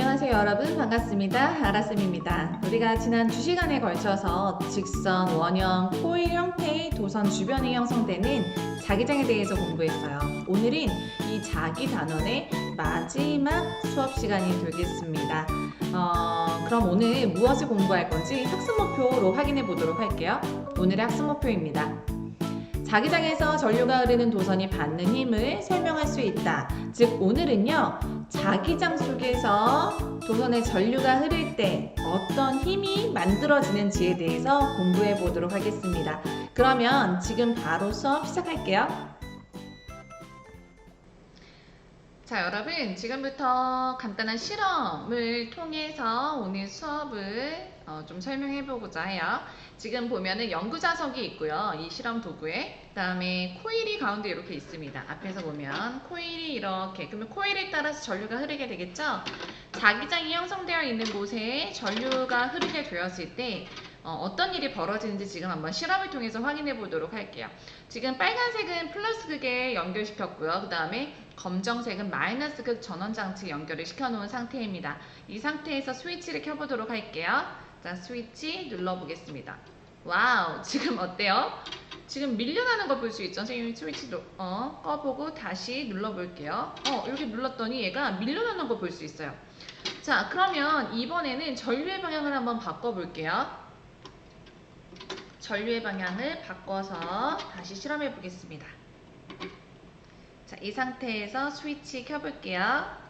안녕하세요 여러분, 반갑습니다. 아라쌤입니다. 우리가 지난 2시간에 걸쳐서 직선, 원형, 코일 형태의 도선 주변에 형성되는 자기장에 대해서 공부했어요. 오늘은 이 자기 단원의 마지막 수업 시간이 되겠습니다. 그럼 오늘 무엇을 공부할 건지 학습 목표로 확인해 보도록 할게요. 오늘의 학습 목표입니다. 자기장에서 전류가 흐르는 도선이 받는 힘을 설명할 수 있다. 즉 오늘은요, 자기장 속에서 도선의 전류가 흐를 때 어떤 힘이 만들어지는지에 대해서 공부해 보도록 하겠습니다. 그러면 지금 바로 수업 시작할게요. 자, 여러분, 지금부터 간단한 실험을 통해서 오늘 수업을 좀 설명해 보고자 해요. 지금 보면은 연구자석이 있고요. 이 실험 도구에. 그 다음에 코일이 가운데 이렇게 있습니다. 앞에서 보면 코일이 이렇게, 그러면 코일에 따라서 전류가 흐르게 되겠죠? 자기장이 형성되어 있는 곳에 전류가 흐르게 되었을 때 어떤 일이 벌어지는지 지금 한번 실험을 통해서 확인해 보도록 할게요. 지금 빨간색은 플러스 극에 연결시켰고요. 그 다음에 검정색은 마이너스 극 전원장치 연결을 시켜놓은 상태입니다. 이 상태에서 스위치를 켜보도록 할게요. 자, 스위치 눌러보겠습니다. 와우, 지금 어때요? 지금 밀려나는 거 볼 수 있죠? 선생님이 스위치 꺼보고 다시 눌러볼게요. 이렇게 눌렀더니 얘가 밀려나는 거 볼 수 있어요. 자, 그러면 이번에는 전류의 방향을 한번 바꿔볼게요. 전류의 방향을 바꿔서 다시 실험해 보겠습니다. 자, 이 상태에서 스위치 켜볼게요.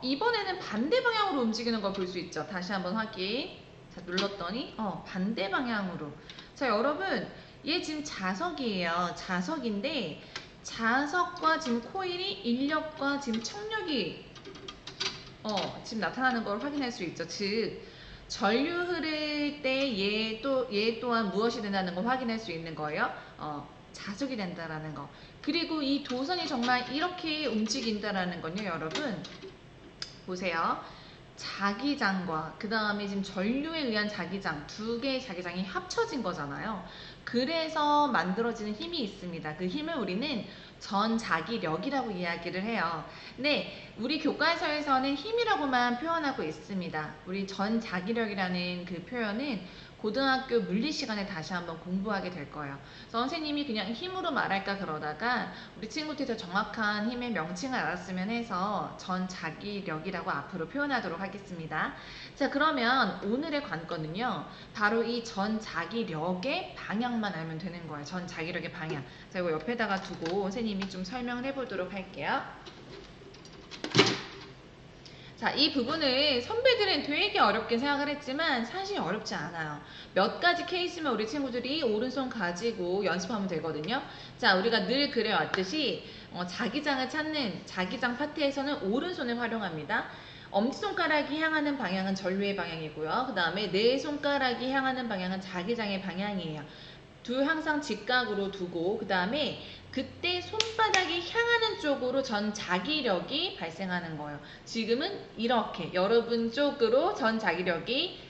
이번에는 반대 방향으로 움직이는 걸 볼 수 있죠. 다시 한번 확인. 자, 눌렀더니 반대 방향으로. 자, 여러분, 얘 지금 자석이에요. 자석인데 자석과 지금 코일이 인력과 지금 청력이 지금 나타나는 걸 확인할 수 있죠. 즉 전류 흐를 때 얘 또한 무엇이 된다는 걸 확인할 수 있는 거예요. 자석이 된다라는 거. 그리고 이 도선이 정말 이렇게 움직인다라는 건요, 여러분. 보세요. 자기장과 그 다음에 지금 전류에 의한 자기장, 두 개의 자기장이 합쳐진 거잖아요. 그래서 만들어지는 힘이 있습니다. 그 힘을 우리는 전자기력이라고 이야기를 해요. 근데 우리 교과서에서는 힘이라고만 표현하고 있습니다. 우리 전자기력이라는 그 표현은 고등학교 물리 시간에 다시 한번 공부하게 될 거예요. 선생님이 그냥 힘으로 말할까 그러다가 우리 친구들이 정확한 힘의 명칭을 알았으면 해서 전자기력이라고 앞으로 표현하도록 하겠습니다. 자, 그러면 오늘의 관건은요, 바로 이 전자기력의 방향만 알면 되는 거예요. 전자기력의 방향. 자, 이거 옆에다가 두고 선생님이 좀 설명을 해보도록 할게요. 자, 이 부분을 선배들은 되게 어렵게 생각을 했지만 사실 어렵지 않아요. 몇 가지 케이스만 우리 친구들이 오른손 가지고 연습하면 되거든요. 자, 우리가 늘 그래왔듯이 자기장을 찾는 자기장 파트에서는 오른손을 활용합니다. 엄지손가락이 향하는 방향은 전류의 방향이고요. 그 다음에 네 손가락이 향하는 방향은 자기장의 방향이에요. 둘 항상 직각으로 두고 그 다음에 그때 손바닥이 향하는 쪽으로 전자기력이 발생하는 거예요. 지금은 이렇게 여러분 쪽으로 전자기력이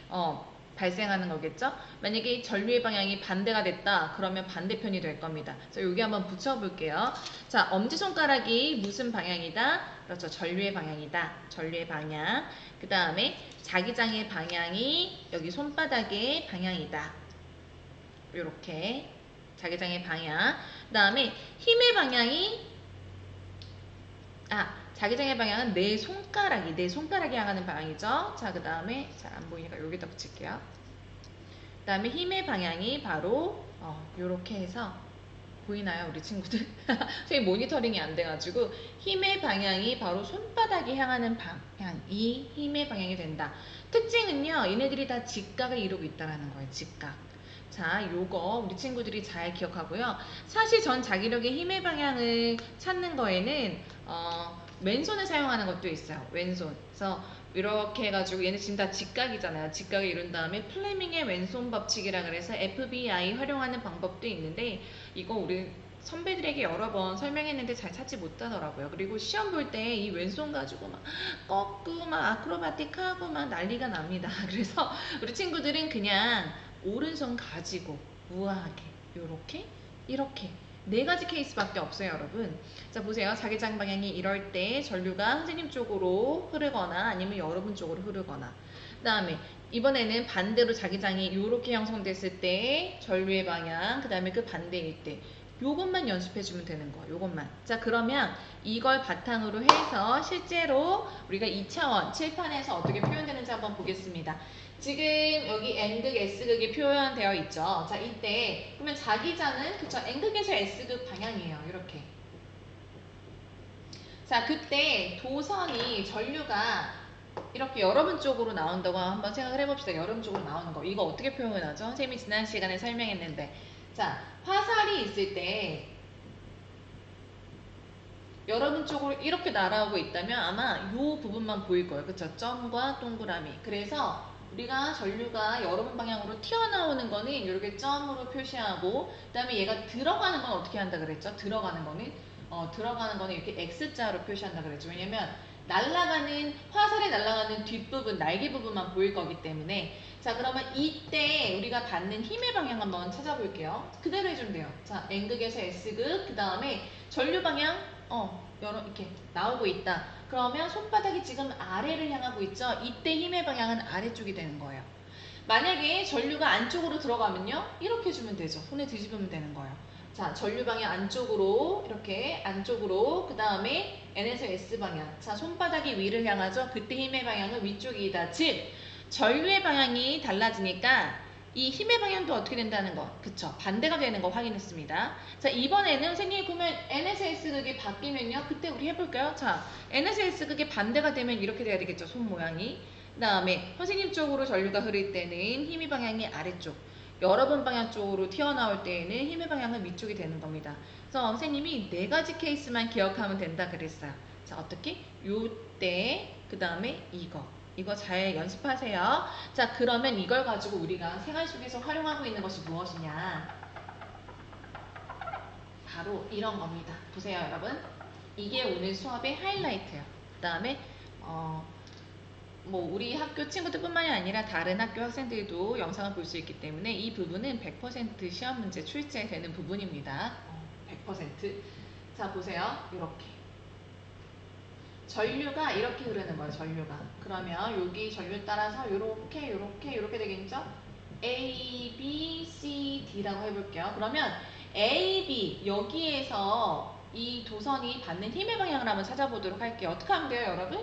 발생하는 거겠죠? 만약에 전류의 방향이 반대가 됐다 그러면 반대편이 될 겁니다. 그래서 여기 한번 붙여볼게요. 자, 엄지손가락이 무슨 방향이다? 그렇죠. 전류의 방향이다. 전류의 방향. 그 다음에 자기장의 방향이 여기 손바닥의 방향이다. 이렇게 자기장의 방향. 그 다음에 힘의 방향이 자기장의 방향은 내 손가락이 향하는 방향이죠. 자, 그 다음에 잘 안 보이니까 여기다 붙일게요. 그 다음에 힘의 방향이 바로 이렇게 해서 보이나요, 우리 친구들? 선생님 모니터링이 안 돼가지고 힘의 방향이 바로 손바닥이 향하는 방향, 이 힘의 방향이 된다. 특징은요, 얘네들이 다 직각을 이루고 있다는 거예요. 직각. 자, 요거 우리 친구들이 잘 기억하고요. 사실 전자기력의 힘의 방향을 찾는 거에는 왼손을 사용하는 것도 있어요. 왼손. 그래서 이렇게 해가지고 얘는 지금 다 직각이잖아요. 직각을 이룬 다음에 플레밍의 왼손 법칙이라 그래서 FBI 활용하는 방법도 있는데 이거 우리 선배들에게 여러 번 설명했는데 잘 찾지 못하더라고요. 그리고 시험 볼 때 이 왼손 가지고 막 꺾고 막 아크로바틱하고 막 난리가 납니다. 그래서 우리 친구들은 그냥 오른손 가지고 우아하게 요렇게 이렇게 네 가지 케이스밖에 없어요, 여러분. 자, 보세요. 자기장 방향이 이럴 때 전류가 선생님 쪽으로 흐르거나 아니면 여러분 쪽으로 흐르거나. 그 다음에 이번에는 반대로 자기장이 이렇게 형성됐을 때 전류의 방향, 그 다음에 그 반대일 때 요것만 연습해주면 되는 거야. 요것만. 자, 그러면 이걸 바탕으로 해서 실제로 우리가 2차원 칠판에서 어떻게 표현되는지 한번 보겠습니다. 지금 여기 N극, S극이 표현되어 있죠. 자, 이때 그러면 자기장은 그쵸? N극에서 S극 방향이에요. 이렇게. 자, 그때 도선이 전류가 이렇게 여러분 쪽으로 나온다고 한번 생각을 해봅시다. 여러분 쪽으로 나오는 거. 이거 어떻게 표현하죠? 선생님이 지난 시간에 설명했는데. 자, 화살이 있을 때 여러분 쪽으로 이렇게 날아오고 있다면 아마 이 부분만 보일 거예요. 그쵸? 점과 동그라미. 그래서 우리가 전류가 여러분 방향으로 튀어나오는 거는 이렇게 점으로 표시하고 그 다음에 얘가 들어가는 건 어떻게 한다 그랬죠? 들어가는 거는 이렇게 X자로 표시한다 그랬죠. 왜냐면 날아가는 화살이 날아가는 뒷부분, 날개 부분만 보일 거기 때문에 자, 그러면 이때 우리가 받는 힘의 방향 한번 찾아볼게요. 그대로 해주면 돼요. 자, N극에서 S극, 그 다음에 전류 방향 이렇게 나오고 있다. 그러면 손바닥이 지금 아래를 향하고 있죠. 이때 힘의 방향은 아래쪽이 되는 거예요. 만약에 전류가 안쪽으로 들어가면요. 이렇게 해주면 되죠. 손에 뒤집으면 되는 거예요. 자, 전류 방향 안쪽으로 이렇게 안쪽으로 그 다음에 N에서 S 방향. 자, 손바닥이 위를 향하죠. 그때 힘의 방향은 위쪽이다. 즉, 전류의 방향이 달라지니까 이 힘의 방향도 어떻게 된다는 거. 그쵸? 반대가 되는 거 확인했습니다. 자, 이번에는 선생님이 보면 N에서 S극이 바뀌면요. 그때 우리 해볼까요? 자, N에서 S극이 반대가 되면 이렇게 돼야 되겠죠. 손 모양이. 그 다음에 선생님 쪽으로 전류가 흐를 때는 힘의 방향이 아래쪽. 여러분 방향 쪽으로 튀어나올 때에는 힘의 방향은 위쪽이 되는 겁니다. 그래서 선생님이 네 가지 케이스만 기억하면 된다 그랬어요. 자, 어떻게? 요때, 그 다음에 이거 잘 연습하세요. 자, 그러면 이걸 가지고 우리가 생활 속에서 활용하고 있는 것이 무엇이냐? 바로 이런 겁니다. 보세요, 여러분. 이게 오늘 수업의 하이라이트예요. 그 다음에 뭐 우리 학교 친구들뿐만이 아니라 다른 학교 학생들도 영상을 볼 수 있기 때문에 이 부분은 100% 시험 문제 출제되는 부분입니다. 100%. 자, 보세요. 이렇게. 전류가 이렇게 흐르는 거예요. 전류가. 그러면 여기 전류 따라서 요렇게 되겠죠? A, B, C, D라고 해볼게요. 그러면 A, B 여기에서 이 도선이 받는 힘의 방향을 한번 찾아보도록 할게요. 어떻게 하면 돼요, 여러분?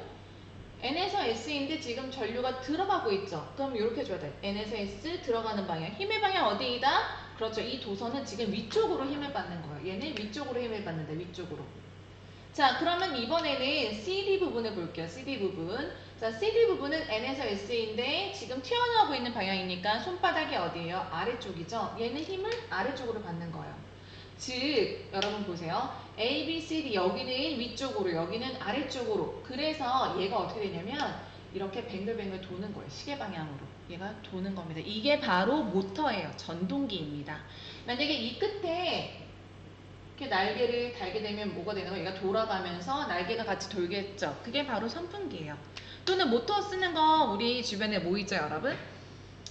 N에서 S인데 지금 전류가 들어가고 있죠. 그럼 이렇게 줘야 돼. N에서 S 들어가는 방향. 힘의 방향 어디이다? 그렇죠. 이 도선은 지금 위쪽으로 힘을 받는 거예요. 얘는 위쪽으로 힘을 받는다. 위쪽으로. 자, 그러면 이번에는 CD 부분을 볼게요. CD 부분. 자, CD 부분은 N에서 S인데 지금 튀어나오고 있는 방향이니까 손바닥이 어디예요? 아래쪽이죠. 얘는 힘을 아래쪽으로 받는 거예요. 즉, 여러분 보세요. A, B, C, D 여기는 위쪽으로, 여기는 아래쪽으로. 그래서 얘가 어떻게 되냐면 이렇게 뱅글뱅글 도는 거예요. 시계 방향으로. 얘가 도는 겁니다. 이게 바로 모터예요. 전동기입니다. 만약에 이 끝에 이렇게 날개를 달게 되면 뭐가 되는 거예요? 얘가 돌아가면서 날개가 같이 돌겠죠. 그게 바로 선풍기예요. 또는 모터 쓰는 거 우리 주변에 뭐 있죠, 여러분?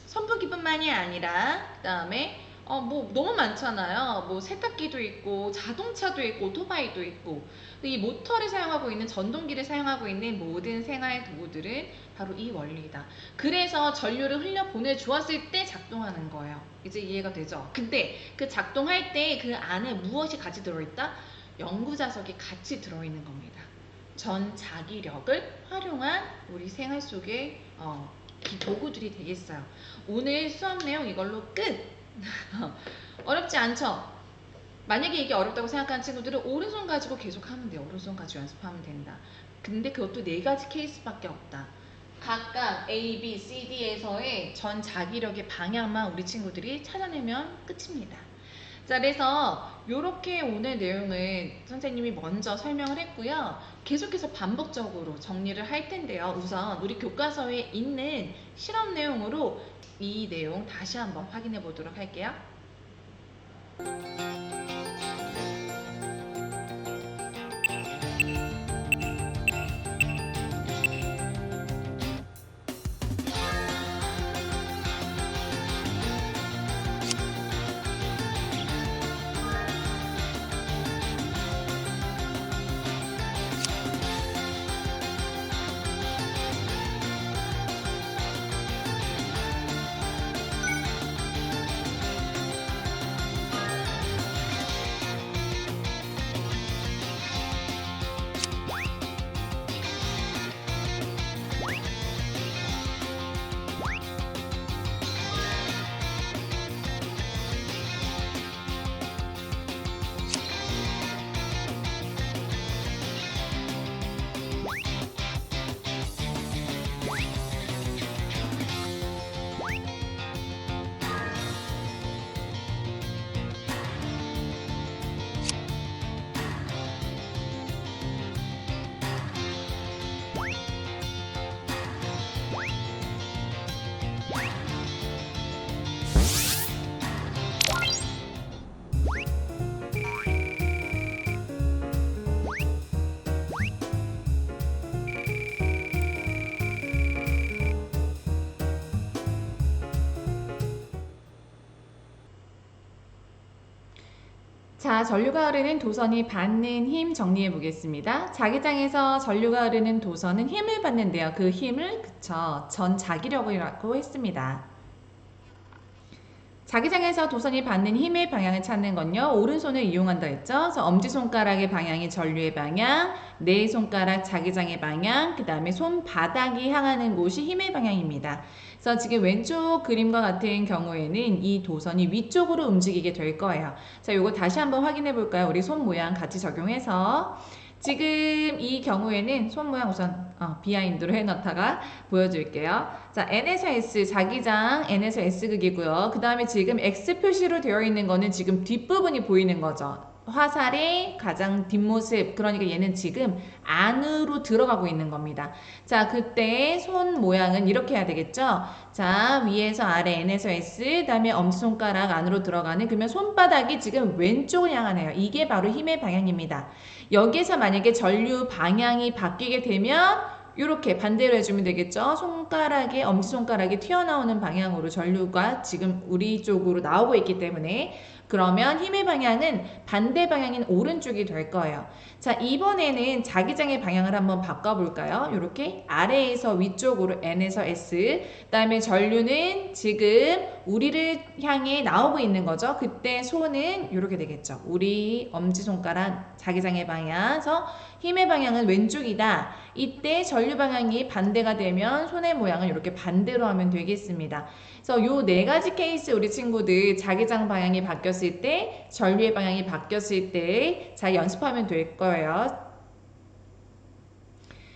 선풍기뿐만이 아니라 그 다음에 뭐 너무 많잖아요. 뭐 세탁기도 있고 자동차도 있고 오토바이도 있고 이 모터를 사용하고 있는 전동기를 사용하고 있는 모든 생활 도구들은 바로 이 원리다. 그래서 전류를 흘려 보내주었을 때 작동하는 거예요. 이제 이해가 되죠? 근데 그 작동할 때 그 안에 무엇이 같이 들어있다? 연구자석이 같이 들어있는 겁니다. 전자기력을 활용한 우리 생활 속의 도구들이 되겠어요. 오늘 수업 내용 이걸로 끝! 어렵지 않죠? 만약에 이게 어렵다고 생각하는 친구들은 오른손 가지고 계속 하면 돼요. 오른손 가지고 연습하면 된다. 근데 그것도 네 가지 케이스밖에 없다. 각각 A, B, C, D에서의 전 자기력의 방향만 우리 친구들이 찾아내면 끝입니다. 자, 그래서 이렇게 오늘 내용을 선생님이 먼저 설명을 했고요. 계속해서 반복적으로 정리를 할 텐데요. 우선 우리 교과서에 있는 실험 내용으로 이 내용 다시 한번 확인해 보도록 할게요. 자, 전류가 흐르는 도선이 받는 힘 정리해 보겠습니다. 자기장에서 전류가 흐르는 도선은 힘을 받는데요. 그 힘을 전자기력이라고 했습니다. 자기장에서 도선이 받는 힘의 방향을 찾는 건요. 오른손을 이용한다 했죠. 그래서 엄지손가락의 방향이 전류의 방향, 네 손가락 자기장의 방향, 그 다음에 손바닥이 향하는 곳이 힘의 방향입니다. 그래서 지금 왼쪽 그림과 같은 경우에는 이 도선이 위쪽으로 움직이게 될 거예요. 자, 요거 다시 한번 확인해 볼까요? 우리 손 모양 같이 적용해서. 지금 이 경우에는 손 모양 우선 비하인드로 해놓다가 보여줄게요. 자, N에서 S, 자기장 N에서 S극이고요. 그 다음에 지금 X 표시로 되어 있는 거는 지금 뒷부분이 보이는 거죠. 화살의 가장 뒷모습, 그러니까 얘는 지금 안으로 들어가고 있는 겁니다. 자, 그때 손 모양은 이렇게 해야 되겠죠? 자, 위에서 아래 N에서 S, 그 다음에 엄지손가락 안으로 들어가는, 그러면 손바닥이 지금 왼쪽을 향하네요. 이게 바로 힘의 방향입니다. 여기에서 만약에 전류 방향이 바뀌게 되면 이렇게 반대로 해주면 되겠죠. 손가락에 엄지손가락이 튀어나오는 방향으로 전류가 지금 우리 쪽으로 나오고 있기 때문에 그러면 힘의 방향은 반대 방향인 오른쪽이 될 거예요. 자, 이번에는 자기장의 방향을 한번 바꿔볼까요? 이렇게 아래에서 위쪽으로 N에서 S, 그 다음에 전류는 지금 우리를 향해 나오고 있는 거죠. 그때 손은 이렇게 되겠죠. 우리 엄지손가락 자기장의 방향에서 힘의 방향은 왼쪽이다. 이때 전류 방향이 반대가 되면 손의 모양을 이렇게 반대로 하면 되겠습니다. 그래서 요 네 가지 케이스 우리 친구들 자기장 방향이 바뀌었을 때, 전류의 방향이 바뀌었을 때 잘 연습하면 될 거예요.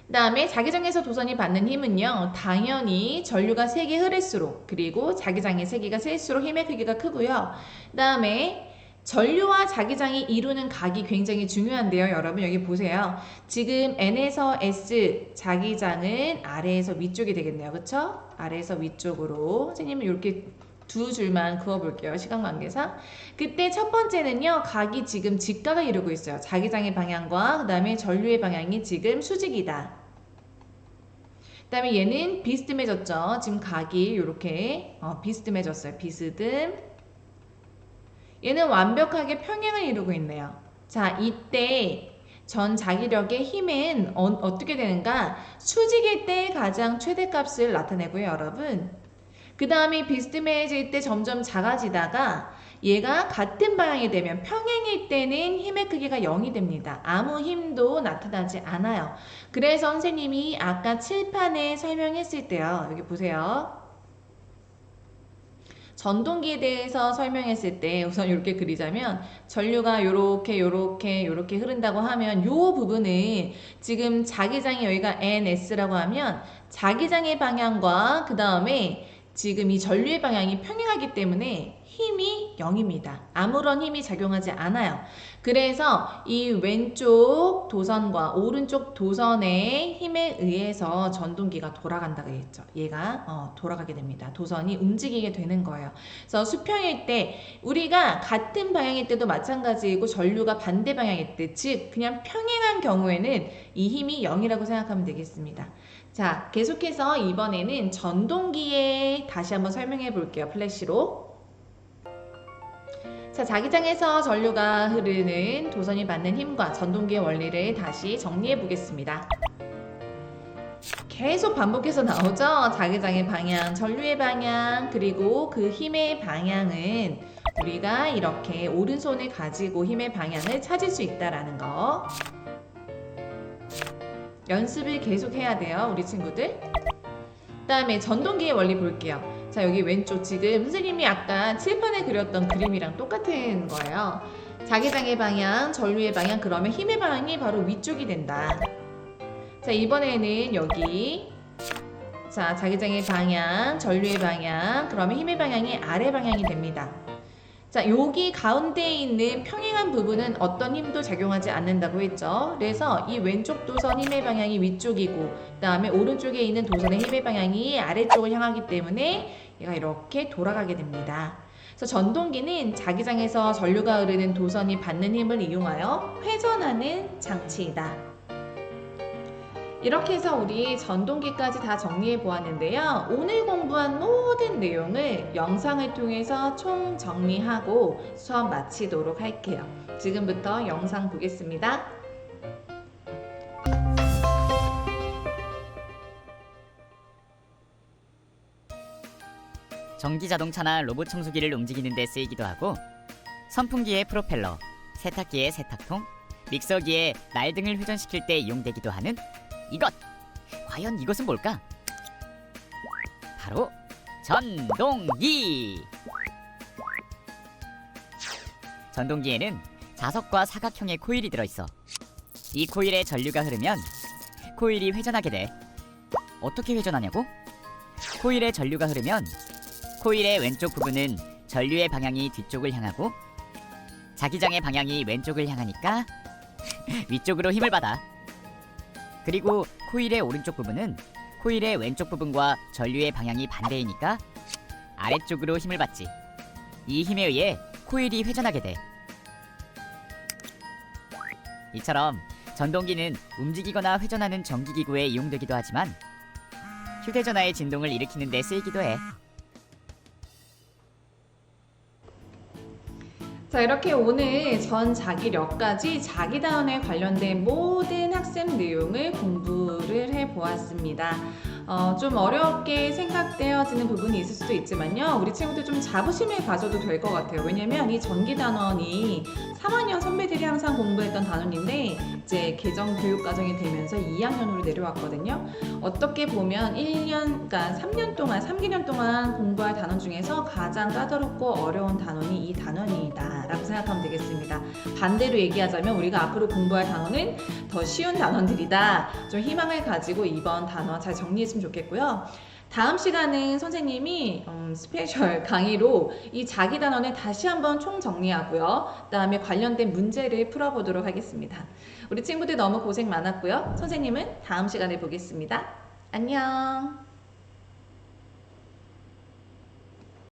그 다음에 자기장에서 도선이 받는 힘은요. 당연히 전류가 세게 흐를수록, 그리고 자기장의 세기가 셀수록 힘의 크기가 크고요. 그 다음에 전류와 자기장이 이루는 각이 굉장히 중요한데요. 여러분 여기 보세요. 지금 N에서 S 자기장은 아래에서 위쪽이 되겠네요. 그쵸? 아래에서 위쪽으로. 선생님은 이렇게 두 줄만 그어볼게요. 시간 관계상. 그때 첫 번째는요. 각이 지금 직각을 이루고 있어요. 자기장의 방향과 그 다음에 전류의 방향이 지금 수직이다. 그 다음에 얘는 비스듬해졌죠. 지금 각이 이렇게 비스듬해졌어요. 비스듬. 얘는 완벽하게 평행을 이루고 있네요. 자, 이때 전 자기력의 힘은 어떻게 되는가? 수직일 때 가장 최대값을 나타내고요, 여러분. 그 다음에 비스듬해질 때 점점 작아지다가 얘가 같은 방향이 되면 평행일 때는 힘의 크기가 0이 됩니다. 아무 힘도 나타나지 않아요. 그래서 선생님이 아까 칠판에 설명했을 때요. 여기 보세요. 전동기에 대해서 설명했을 때 우선 이렇게 그리자면 전류가 요렇게 흐른다고 하면 요 부분은 지금 자기장이 여기가 NS라고 하면 자기장의 방향과 그 다음에 지금 이 전류의 방향이 평행하기 때문에 힘이 0입니다. 아무런 힘이 작용하지 않아요. 그래서 이 왼쪽 도선과 오른쪽 도선의 힘에 의해서 전동기가 돌아간다고 했죠. 얘가 돌아가게 됩니다. 도선이 움직이게 되는 거예요. 그래서 수평일 때 우리가 같은 방향일 때도 마찬가지이고 전류가 반대 방향일 때, 즉 그냥 평행한 경우에는 이 힘이 0이라고 생각하면 되겠습니다. 자, 계속해서 이번에는 전동기에 다시 한번 설명해 볼게요. 플래시로. 자, 자기장에서 전류가 흐르는 도선이 받는 힘과 전동기의 원리를 다시 정리해 보겠습니다. 계속 반복해서 나오죠? 자기장의 방향, 전류의 방향, 그리고 그 힘의 방향은 우리가 이렇게 오른손을 가지고 힘의 방향을 찾을 수 있다라는 거. 연습을 계속 해야 돼요, 우리 친구들. 그 다음에 전동기의 원리 볼게요. 자, 여기 왼쪽 지금 선생님이 아까 칠판에 그렸던 그림이랑 똑같은 거예요. 자기장의 방향, 전류의 방향, 그러면 힘의 방향이 바로 위쪽이 된다. 자, 이번에는 여기 자, 자기장의 방향, 전류의 방향, 그러면 힘의 방향이 아래 방향이 됩니다. 자, 여기 가운데에 있는 평행한 부분은 어떤 힘도 작용하지 않는다고 했죠. 그래서 이 왼쪽 도선 힘의 방향이 위쪽이고 그 다음에 오른쪽에 있는 도선의 힘의 방향이 아래쪽을 향하기 때문에 얘가 이렇게 돌아가게 됩니다. 그래서 전동기는 자기장에서 전류가 흐르는 도선이 받는 힘을 이용하여 회전하는 장치이다. 이렇게 해서 우리 전동기까지 다 정리해 보았는데요. 오늘 공부한 모든 내용을 영상을 통해서 총 정리하고 수업 마치도록 할게요. 지금부터 영상 보겠습니다. 전기 자동차나 로봇 청소기를 움직이는 데 쓰이기도 하고, 선풍기의 프로펠러, 세탁기의 세탁통, 믹서기의 날 등을 회전시킬 때 이용되기도 하는 이것! 과연 이것은 뭘까? 바로 전동기! 전동기에는 자석과 사각형의 코일이 들어있어. 이 코일에 전류가 흐르면 코일이 회전하게 돼. 어떻게 회전하냐고? 코일에 전류가 흐르면 코일의 왼쪽 부분은 전류의 방향이 뒤쪽을 향하고, 자기장의 방향이 왼쪽을 향하니까 위쪽으로 힘을 받아. 그리고 코일의 오른쪽 부분은 코일의 왼쪽 부분과 전류의 방향이 반대이니까 아래쪽으로 힘을 받지. 이 힘에 의해 코일이 회전하게 돼. 이처럼 전동기는 움직이거나 회전하는 전기기구에 이용되기도 하지만, 휴대전화의 진동을 일으키는 데 쓰이기도 해. 자, 이렇게 오늘 전자기력까지 자기다운에 관련된 모든 학습 내용을 공부를 해보았습니다. 좀 어렵게 생각되어지는 부분이 있을 수도 있지만요, 우리 친구들 좀 자부심을 가져도 될 것 같아요. 왜냐면 이 전기단원이 3학년 선배들이 항상 공부했던 단원인데 이제 개정 교육과정이 되면서 2학년으로 내려왔거든요. 어떻게 보면 3년 동안, 3기년 동안 공부할 단원 중에서 가장 까다롭고 어려운 단원이 이 단원이다 라고 생각하면 되겠습니다. 반대로 얘기하자면 우리가 앞으로 공부할 단원은 더 쉬운 단원들이다. 좀 희망을 가지고 이번 단원 잘 정리했으면 좋겠고요. 다음 시간은 선생님이 스페셜 강의로 이 자기 단원을 다시 한번 총정리하고요. 그 다음에 관련된 문제를 풀어보도록 하겠습니다. 우리 친구들 너무 고생 많았고요. 선생님은 다음 시간에 보겠습니다. 안녕.